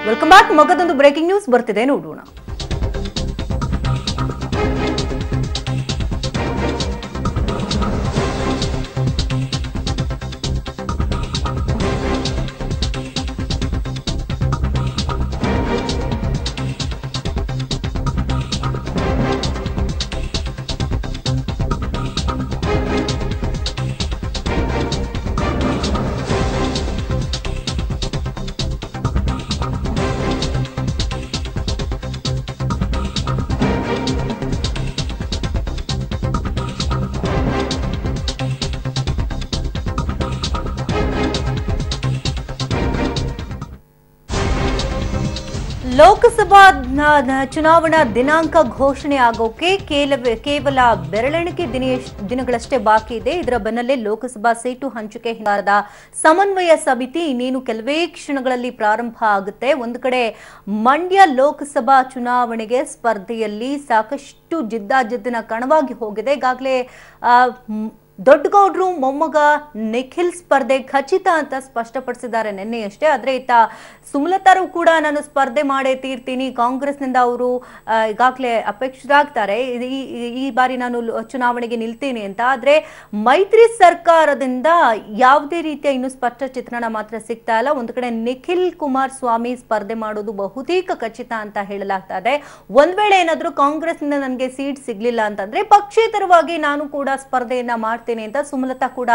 Welcome back. ಮಗದೊಂದು breaking news ಬರ್ತಿದೆ, ನೋಡೋಣ. ಲೋಕಸಭಾ ಚುನಾವಣಾ ದಿನಾಂಕ ಘೋಷಣೆ ಆಗೋಕೆ ಕೇವಲ ಬೆರಳೆಣಿಕೆ ದಿನಗಳಷ್ಟೇ ಬಾಕಿ ಇದೆ. ಇದರ ಬೆನ್ನಲ್ಲೇ ಲೋಕಸಭಾ ಸೀಟು ಹಂಚಿಕೆ ಹಿಂಗಾರದ ಸಮನ್ವಯ ಸಮಿತಿ ಇನ್ನೇನು ಕೆಲವೇ ಕ್ಷಣಗಳಲ್ಲಿ ಪ್ರಾರಂಭ ಆಗುತ್ತೆ. ಒಂದು ಕಡೆ ಮಂಡ್ಯ ಲೋಕಸಭಾ ಚುನಾವಣೆಗೆ ಸ್ಪರ್ಧೆಯಲ್ಲಿ ಸಾಕಷ್ಟು ಜಿದ್ದಾಜಿದ್ದಿನ ಕಣವಾಗಿ ಹೋಗಿದೆ. ಈಗಾಗಲೇ ದೊಡ್ಡಗೌಡರು ಮೊಮ್ಮಗ ನಿಖಿಲ್ ಸ್ಪರ್ಧೆ ಖಚಿತ ಅಂತ ಸ್ಪಷ್ಟಪಡಿಸಿದ್ದಾರೆ ನಿನ್ನೆಯಷ್ಟೇ. ಆದರೆ ಇತ್ತ ಸುಮಲತಾರು ಕೂಡ ನಾನು ಸ್ಪರ್ಧೆ ಮಾಡೇ ತೀರ್ತೀನಿ, ಕಾಂಗ್ರೆಸ್ನಿಂದ ಅವರು ಈಗಾಗಲೇ ಅಪೇಕ್ಷಿತರಾಗ್ತಾರೆ, ಈ ಬಾರಿ ನಾನು ಚುನಾವಣೆಗೆ ನಿಲ್ತೀನಿ ಅಂತ. ಆದರೆ ಮೈತ್ರಿ ಸರ್ಕಾರದಿಂದ ಯಾವುದೇ ರೀತಿಯ ಇನ್ನು ಸ್ಪಷ್ಟ ಚಿತ್ರಣ ಮಾತ್ರ ಸಿಗ್ತಾ ಇಲ್ಲ. ಒಂದು ಕಡೆ ನಿಖಿಲ್ ಕುಮಾರಸ್ವಾಮಿ ಸ್ಪರ್ಧೆ ಮಾಡೋದು ಬಹುತೇಕ ಖಚಿತ ಅಂತ ಹೇಳಲಾಗ್ತಾ ಇದೆ. ಒಂದ್ ವೇಳೆ ಏನಾದ್ರೂ ಕಾಂಗ್ರೆಸ್ನಿಂದ ನನಗೆ ಸೀಟ್ ಸಿಗ್ಲಿಲ್ಲ ಅಂತಂದ್ರೆ ಪಕ್ಷೇತರವಾಗಿ ನಾನು ಕೂಡ ಸ್ಪರ್ಧೆಯನ್ನ ಮಾಡ್ತೇನೆ ಅಂತ ಸುಮಲತಾ ಕೂಡ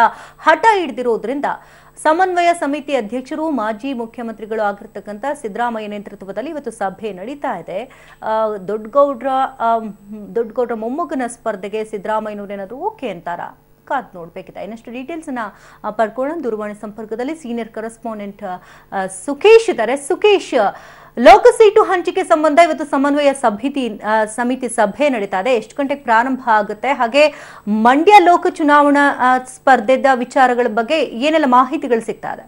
ಹಠ ಹಿಡಿದಿರೋದ್ರಿಂದ ಸಮನ್ವಯ ಸಮಿತಿ ಅಧ್ಯಕ್ಷರು ಮಾಜಿ ಮುಖ್ಯಮಂತ್ರಿಗಳು ಆಗಿರ್ತಕ್ಕಂಥ ಸಿದ್ದರಾಮಯ್ಯ ನೇತೃತ್ವದಲ್ಲಿ ಇವತ್ತು ಸಭೆ ನಡೀತಾ ಇದೆ. ದೊಡ್ಡಗೌಡ್ರ ಮೊಮ್ಮಗನ ಸ್ಪರ್ಧೆಗೆ ಸಿದ್ದರಾಮಯ್ಯನವರೇನಾದ್ರೂ ಓಕೆ ಅಂತಾರ? ಕಾದ್ ನೋಡ್ಬೇಕಿದೆ. ಇನ್ನಷ್ಟು ಡೀಟೇಲ್ಸ್ ಅನ್ನ ಪಡ್ಕೊಳ್ಳೋಣ. ದೂರವಾಣಿ ಸಂಪರ್ಕದಲ್ಲಿ ಸೀನಿಯರ್ ಕರೆಸ್ಪಾಂಡೆಂಟ್ ಸುಖೇಶ್ ಇದ್ದಾರೆ. ಸುಖೇಶ್, ಲೋಕಸೀಟು ಹಂಚಿಕೆ ಸಂಬಂಧ ಇವತ್ತು ಸಮನ್ವಯ ಸಮಿತಿ ಸಭೆ ನಡೀತಾ ಇದೆ. ಎಷ್ಟು ಗಂಟೆಗೆ ಪ್ರಾರಂಭ ಆಗುತ್ತೆ? ಹಾಗೆ ಮಂಡ್ಯ ಲೋಕ ಚುನಾವಣಾ ಸ್ಪರ್ಧೆದ ವಿಚಾರಗಳ ಬಗ್ಗೆ ಏನೆಲ್ಲ ಮಾಹಿತಿಗಳು ಸಿಗ್ತಾ ಇದೆ?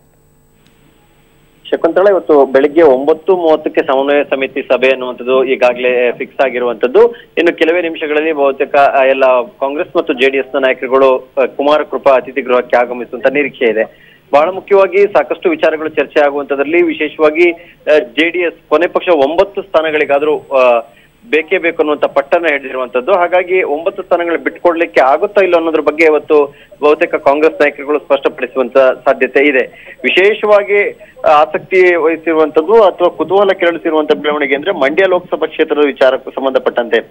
ಶಕುಂತಳ, ಇವತ್ತು ಬೆಳಿಗ್ಗೆ 9:30ಕ್ಕೆ ಸಮನ್ವಯ ಸಮಿತಿ ಸಭೆ ಅನ್ನುವಂಥದ್ದು ಈಗಾಗಲೇ ಫಿಕ್ಸ್ ಆಗಿರುವಂತದ್ದು. ಇನ್ನು ಕೆಲವೇ ನಿಮಿಷಗಳಲ್ಲಿ ಬಹುತೇಕ ಎಲ್ಲ ಕಾಂಗ್ರೆಸ್ ಮತ್ತು ಜೆಡಿಎಸ್ ನ ನಾಯಕರುಗಳು ಕುಮಾರ ಕೃಪಾ ಅತಿಥಿ ಗೃಹಕ್ಕೆ ಆಗಮಿಸುವಂತ ನಿರೀಕ್ಷೆ ಇದೆ. ಬಹಳ ಮುಖ್ಯವಾಗಿ ಸಾಕಷ್ಟು ವಿಚಾರಗಳು ಚರ್ಚೆ ಆಗುವಂತದ್ರಲ್ಲಿ ವಿಶೇಷವಾಗಿ ಜೆಡಿಎಸ್ ಕೊನೆ ಪಕ್ಷ 9 ಸ್ಥಾನಗಳಿಗಾದ್ರೂ ಬೇಕೇ ಬೇಕು ಅನ್ನುವಂತ ಪಟ್ಟನ್ನ ಹಿಡಿದಿರುವಂತದ್ದು. ಹಾಗಾಗಿ 9 ಸ್ಥಾನಗಳು ಬಿಟ್ಕೊಡ್ಲಿಕ್ಕೆ ಆಗುತ್ತಾ ಇಲ್ಲ ಅನ್ನೋದ್ರ ಬಗ್ಗೆ ಇವತ್ತು ಬಹುತೇಕ ಕಾಂಗ್ರೆಸ್ ನಾಯಕರುಗಳು ಸ್ಪಷ್ಟಪಡಿಸುವಂತ ಸಾಧ್ಯತೆ ಇದೆ. ವಿಶೇಷವಾಗಿ ಆಸಕ್ತಿ ವಹಿಸಿರುವಂತದ್ದು ಅಥವಾ ಕುತೂಹಲ ಕೆರಳಿಸಿರುವಂತ ಬೆಳವಣಿಗೆ ಅಂದ್ರೆ ಮಂಡ್ಯ ಲೋಕಸಭಾ ಕ್ಷೇತ್ರದ ವಿಚಾರಕ್ಕೂ ಸಂಬಂಧಪಟ್ಟಂತೆ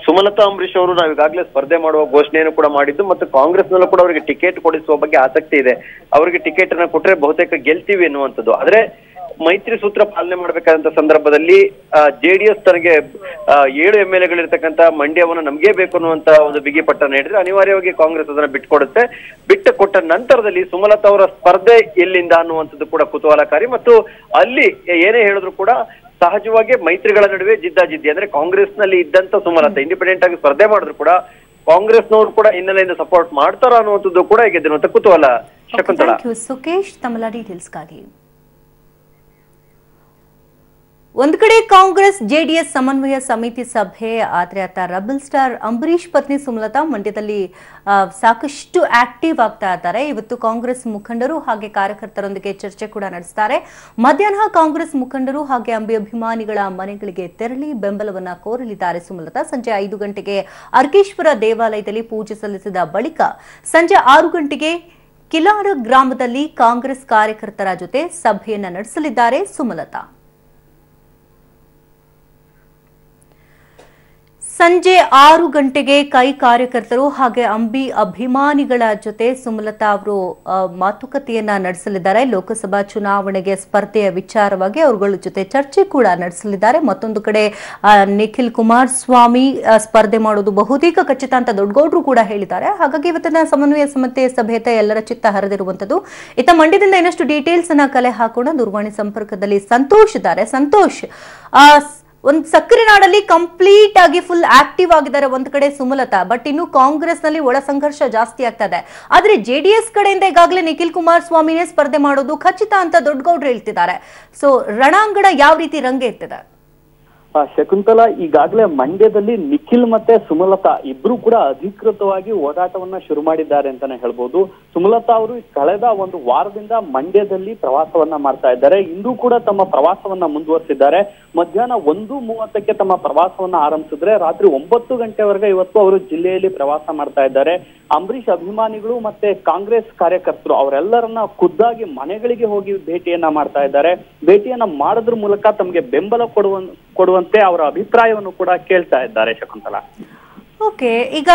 ಸುಮಲತಾ ಅಂಬರೀಶ್ ಅವರು ನಾವು ಈಗಾಗಲೇ ಸ್ಪರ್ಧೆ ಮಾಡುವ ಘೋಷಣೆಯನ್ನು ಕೂಡ ಮಾಡಿದ್ದು ಮತ್ತು ಕಾಂಗ್ರೆಸ್ ನಲ್ಲೂ ಕೂಡ ಅವರಿಗೆ ಟಿಕೆಟ್ ಕೊಡಿಸುವ ಬಗ್ಗೆ ಆಸಕ್ತಿ ಇದೆ. ಅವರಿಗೆ ಟಿಕೆಟ್ ಅನ್ನ ಕೊಟ್ರೆ ಬಹುತೇಕ ಗೆಲ್ತೀವಿ ಎನ್ನುವಂಥದ್ದು. ಆದ್ರೆ ಮೈತ್ರಿ ಸೂತ್ರ ಪಾಲನೆ ಮಾಡ್ಬೇಕಾದಂತ ಸಂದರ್ಭದಲ್ಲಿ ಜೆಡಿಎಸ್ ತನಗೆ 7 MLAಗಳಿರ್ತಕ್ಕಂಥ ಮಂಡ್ಯವನ್ನು ನಮ್ಗೆ ಬೇಕು ಅನ್ನುವಂತ ಒಂದು ಬಿಗಿ ಪಟ್ಟನ್ನು ಹಿಡಿದ್ರೆ ಅನಿವಾರ್ಯವಾಗಿ ಕಾಂಗ್ರೆಸ್ ಅದನ್ನ ಬಿಟ್ಕೊಡುತ್ತೆ. ಬಿಟ್ಟು ಕೊಟ್ಟ ನಂತರದಲ್ಲಿ ಸುಮಲತಾ ಅವರ ಸ್ಪರ್ಧೆ ಎಲ್ಲಿಂದ ಅನ್ನುವಂಥದ್ದು ಕೂಡ ಕುತೂಹಲಕಾರಿ. ಮತ್ತು ಅಲ್ಲಿ ಏನೇ ಹೇಳಿದ್ರು ಕೂಡ ಸಹಜವಾಗಿ ಮೈತ್ರಿಗಳ ನಡುವೆ ಜಿದ್ದಾಜಿದ್ದಿ ಅಂದ್ರೆ ಕಾಂಗ್ರೆಸ್ ನಲ್ಲಿ ಇದ್ದಂತ ಸುಮಲತಾ ಇಂಡಿಪೆಂಡೆಂಟ್ ಆಗಿ ಸ್ಪರ್ಧೆ ಮಾಡಿದ್ರು ಕೂಡ ಕಾಂಗ್ರೆಸ್ನವರು ಕೂಡ ಹಿನ್ನೆಲೆಯಿಂದ ಸಪೋರ್ಟ್ ಮಾಡ್ತಾರ ಅನ್ನುವಂಥದ್ದು ಕೂಡ ಗೆದ್ದಿರುವಂತ ಕುತೂಹಲ. ಶಕುಂತಳ, ಸುಖೇಶ್ ತಮ್ಮ ಡೀಟೇಲ್ಸ್ಗಾಗಿ. ಒಂದು ಕಡೆ ಕಾಂಗ್ರೆಸ್ ಜೆಡಿಎಸ್ ಸಮನ್ವಯ ಸಮಿತಿ ಸಭೆ, ಆದ್ರೆ ಆತ ರಬಲ್ ಸ್ಟಾರ್ ಅಂಬರೀಶ್ ಪತ್ನಿ ಸುಮಲತಾ ಮಂಡ್ಯದಲ್ಲಿ ಸಾಕಷ್ಟು ಆಕ್ಟಿವ್ ಆಗ್ತಾ ಇದ್ದಾರೆ. ಇವತ್ತು ಕಾಂಗ್ರೆಸ್ ಮುಖಂಡರು ಹಾಗೆ ಕಾರ್ಯಕರ್ತರೊಂದಿಗೆ ಚರ್ಚೆ ಕೂಡ ನಡೆಸ್ತಾರೆ. ಮಧ್ಯಾಹ್ನ ಕಾಂಗ್ರೆಸ್ ಮುಖಂಡರು ಹಾಗೆ ಅಂಬಿ ಅಭಿಮಾನಿಗಳ ಮನೆಗಳಿಗೆ ತೆರಳಿ ಬೆಂಬಲವನ್ನ ಕೋರಲಿದ್ದಾರೆ ಸುಮಲತಾ. ಸಂಜೆ 5 ಗಂಟೆಗೆ ಅರ್ಕೇಶ್ವರ ದೇವಾಲಯದಲ್ಲಿ ಪೂಜೆ ಸಲ್ಲಿಸಿದ ಬಳಿಕ ಸಂಜೆ 6 ಗಂಟೆಗೆ ಕಿಲಾರ ಗ್ರಾಮದಲ್ಲಿ ಕಾಂಗ್ರೆಸ್ ಕಾರ್ಯಕರ್ತರ ಜೊತೆ ಸಭೆಯನ್ನ ನಡೆಸಲಿದ್ದಾರೆ ಸುಮಲತಾ. ಸಂಜೆ 6 ಗಂಟೆಗೆ ಕೈ ಕಾರ್ಯಕರ್ತರು ಹಾಗೆ ಅಂಬಿ ಅಭಿಮಾನಿಗಳ ಜೊತೆ ಸುಮಲತಾ ಅವರು ಮಾತುಕತೆಯನ್ನ ನಡೆಸಲಿದ್ದಾರೆ. ಲೋಕಸಭಾ ಚುನಾವಣೆಗೆ ಸ್ಪರ್ಧೆಯ ವಿಚಾರವಾಗಿ ಅವರುಗಳ ಜೊತೆ ಚರ್ಚೆ ಕೂಡ ನಡೆಸಲಿದ್ದಾರೆ. ಮತ್ತೊಂದು ಕಡೆ ನಿಖಿಲ್ ಕುಮಾರಸ್ವಾಮಿ ಸ್ಪರ್ಧೆ ಮಾಡೋದು ಬಹುತೇಕ ಖಚಿತ ಅಂತ ದೊಡ್ಡಗೌಡರು ಕೂಡ ಹೇಳಿದ್ದಾರೆ. ಹಾಗಾಗಿ ಇವತ್ತಿನ ಸಮನ್ವಯ ಸಮಿತಿ ಸಭೆತ ಎಲ್ಲರ ಚಿತ್ತ ಹರಿದಿರುವಂತದ್ದು. ಇತ್ತ ಮಂಡ್ಯದಿಂದ ಇನ್ನಷ್ಟು ಡೀಟೇಲ್ಸ್ ಅನ್ನ ಕಲೆ ಹಾಕೋಣ. ದೂರವಾಣಿ ಸಂಪರ್ಕದಲ್ಲಿ ಸಂತೋಷ್ ಇದ್ದಾರೆ. ಸಂತೋಷ್, ಒಂದು ಸಕ್ಕರೆ ನಾಡಲ್ಲಿ ಕಂಪ್ಲೀಟ್ ಆಗಿ ಫುಲ್ ಆಕ್ಟಿವ್ ಆಗಿದ್ದಾರೆ ಒಂದ್ ಕಡೆ ಸುಮಲತಾ, ಬಟ್ ಇನ್ನು ಕಾಂಗ್ರೆಸ್ ನಲ್ಲಿ ಒಳ ಸಂಘರ್ಷ ಜಾಸ್ತಿ ಆಗ್ತಾ ಇದೆ. ಆದ್ರೆ ಜೆಡಿಎಸ್ ಕಡೆಯಿಂದ ಈಗಾಗಲೇ ನಿಖಿಲ್ ಕುಮಾರಸ್ವಾಮಿನೇ ಸ್ಪರ್ಧೆ ಮಾಡೋದು ಖಚಿತ ಅಂತ ದೊಡ್ಡಗೌಡರು ಹೇಳ್ತಿದ್ದಾರೆ. ಸೊ ರಣಾಂಗಣ ಯಾವ ರೀತಿ ರಂಗೆ ಎತ್ತಿದೆ? ಶಕುಂತಲಾ, ಈಗಾಗಲೇ ಮಂಡ್ಯದಲ್ಲಿ ನಿಖಿಲ್ ಮತ್ತೆ ಸುಮಲತಾ ಇಬ್ರು ಕೂಡ ಅಧಿಕೃತವಾಗಿ ಓಡಾಟವನ್ನ ಶುರು ಮಾಡಿದ್ದಾರೆ ಅಂತಾನೆ ಹೇಳ್ಬೋದು. ಸುಮಲತಾ ಅವರು ಕಳೆದ ಒಂದು ವಾರದಿಂದ ಮಂಡ್ಯದಲ್ಲಿ ಪ್ರವಾಸವನ್ನ ಮಾಡ್ತಾ ಇದ್ದಾರೆ. ಇಂದು ಕೂಡ ತಮ್ಮ ಪ್ರವಾಸವನ್ನ ಮುಂದುವರಿಸಿದ್ದಾರೆ. ಮಧ್ಯಾಹ್ನ 1:30ಕ್ಕೆ ತಮ್ಮ ಪ್ರವಾಸವನ್ನ ಆರಂಭಿಸಿದ್ರೆ ರಾತ್ರಿ 9 ಗಂಟೆವರೆಗೆ ಇವತ್ತು ಅವರು ಜಿಲ್ಲೆಯಲ್ಲಿ ಪ್ರವಾಸ ಮಾಡ್ತಾ ಇದ್ದಾರೆ. ಅಂಬರೀಷ್ ಅಭಿಮಾನಿಗಳು ಮತ್ತೆ ಕಾಂಗ್ರೆಸ್ ಕಾರ್ಯಕರ್ತರು ಅವರೆಲ್ಲರನ್ನ ಖುದ್ದಾಗಿ ಮನೆಗಳಿಗೆ ಹೋಗಿ ಭೇಟಿಯನ್ನ ಮಾಡ್ತಾ ಇದ್ದಾರೆ. ಭೇಟಿಯನ್ನ ಮಾಡೋದ್ರ ಮೂಲಕ ತಮಗೆ ಬೆಂಬಲ ಕೊಡುವಂತೆ ಅವರ ಅಭಿಪ್ರಾಯವನ್ನು ಕೂಡ ಕೇಳ್ತಾ ಇದ್ದಾರೆ. ಶಕುಂತಲಾ, ಓಕೆ, ಈಗ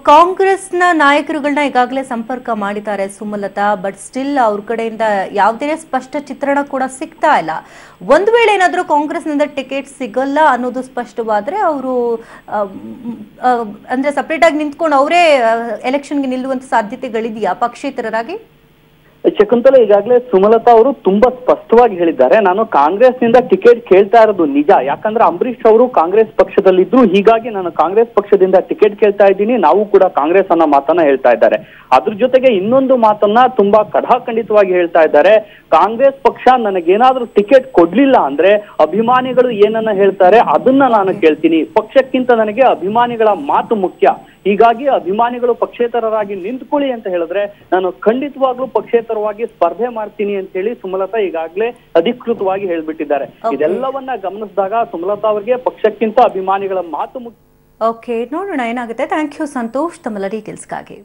ಕಾಂಗ್ರೆಸ್ನ ನಾಯಕರುಗಳನ್ನ ಈಗಾಗಲೇ ಸಂಪರ್ಕ ಮಾಡಿದ್ದಾರೆ ಸುಮಲತಾ, ಬಟ್ ಸ್ಟಿಲ್ ಅವ್ರ ಕಡೆಯಿಂದ ಯಾವುದೇ ಸ್ಪಷ್ಟ ಚಿತ್ರಣ ಕೂಡ ಸಿಗ್ತಾ ಇಲ್ಲ. ಒಂದು ವೇಳೆ ಏನಾದರೂ ಕಾಂಗ್ರೆಸ್ನಿಂದ ಟಿಕೆಟ್ ಸಿಗಲ್ಲ ಅನ್ನೋದು ಸ್ಪಷ್ಟವಾದ್ರೆ ಅವರು ಅಂದ್ರೆ ಸಪರೇಟ್ ಆಗಿ ನಿಂತ್ಕೊಂಡು ಅವರೇ ಎಲೆಕ್ಷನ್ಗೆ ನಿಲ್ಲುವಂತ ಸಾಧ್ಯತೆಗಳಿದೆಯಾ ಪಕ್ಷೇತರರಾಗಿ? ಶಕುಂತಲಾ, ಈಗಾಗಲೇ ಸುಮಲತಾ ಅವರು ತುಂಬಾ ಸ್ಪಷ್ಟವಾಗಿ ಹೇಳಿದ್ದಾರೆ, ನಾನು ಕಾಂಗ್ರೆಸ್ನಿಂದ ಟಿಕೆಟ್ ಕೇಳ್ತಾ ಇರೋದು ನಿಜ. ಯಾಕಂದ್ರೆ ಅಂಬರೀಷ್ ಅವರು ಕಾಂಗ್ರೆಸ್ ಪಕ್ಷದಲ್ಲಿದ್ರು, ಹೀಗಾಗಿ ನಾನು ಕಾಂಗ್ರೆಸ್ ಪಕ್ಷದಿಂದ ಟಿಕೆಟ್ ಕೇಳ್ತಾ ಇದ್ದೀನಿ, ನಾವು ಕೂಡ ಕಾಂಗ್ರೆಸ್ ಅನ್ನೋ ಮಾತನ್ನ ಹೇಳ್ತಾ ಇದ್ದಾರೆ. ಅದ್ರ ಜೊತೆಗೆ ಇನ್ನೊಂದು ಮಾತನ್ನ ತುಂಬಾ ಕಡಾಖಂಡಿತವಾಗಿ ಹೇಳ್ತಾ ಇದ್ದಾರೆ, ಕಾಂಗ್ರೆಸ್ ಪಕ್ಷ ನನಗೇನಾದ್ರೂ ಟಿಕೆಟ್ ಕೊಡ್ಲಿಲ್ಲ ಅಂದ್ರೆ ಅಭಿಮಾನಿಗಳು ಏನನ್ನ ಹೇಳ್ತಾರೆ ಅದನ್ನ ನಾನು ಕೇಳ್ತೀನಿ, ಪಕ್ಷಕ್ಕಿಂತ ನನಗೆ ಅಭಿಮಾನಿಗಳ ಮಾತು ಮುಖ್ಯ, ಹೀಗಾಗಿ ಅಭಿಮಾನಿಗಳು ಪಕ್ಷೇತರರಾಗಿ ನಿಂತ್ಕೊಳ್ಳಿ ಅಂತ ಹೇಳಿದ್ರೆ ನಾನು ಖಂಡಿತವಾಗ್ಲೂ ಪಕ್ಷೇತರವಾಗಿ ಸ್ಪರ್ಧೆ ಮಾಡ್ತೀನಿ ಅಂತ ಹೇಳಿ ಸುಮಲತಾ ಈಗಾಗಲೇ ಅಧಿಕೃತವಾಗಿ ಹೇಳ್ಬಿಟ್ಟಿದ್ದಾರೆ. ಇದೆಲ್ಲವನ್ನ ಗಮನಿಸಿದಾಗ ಸುಮಲತಾ ಅವರಿಗೆ ಪಕ್ಷಕ್ಕಿಂತ ಅಭಿಮಾನಿಗಳ ಮಾತು ಮುಖ್ಯ. ಓಕೆ, ನೋಡೋಣ ಏನಾಗುತ್ತೆ. ಥ್ಯಾಂಕ್ ಯು ಸಂತೋಷ್ ತಮ್ಮೆಲ್ಲ ಡೀಟೇಲ್ಸ್ಗಾಗಿ.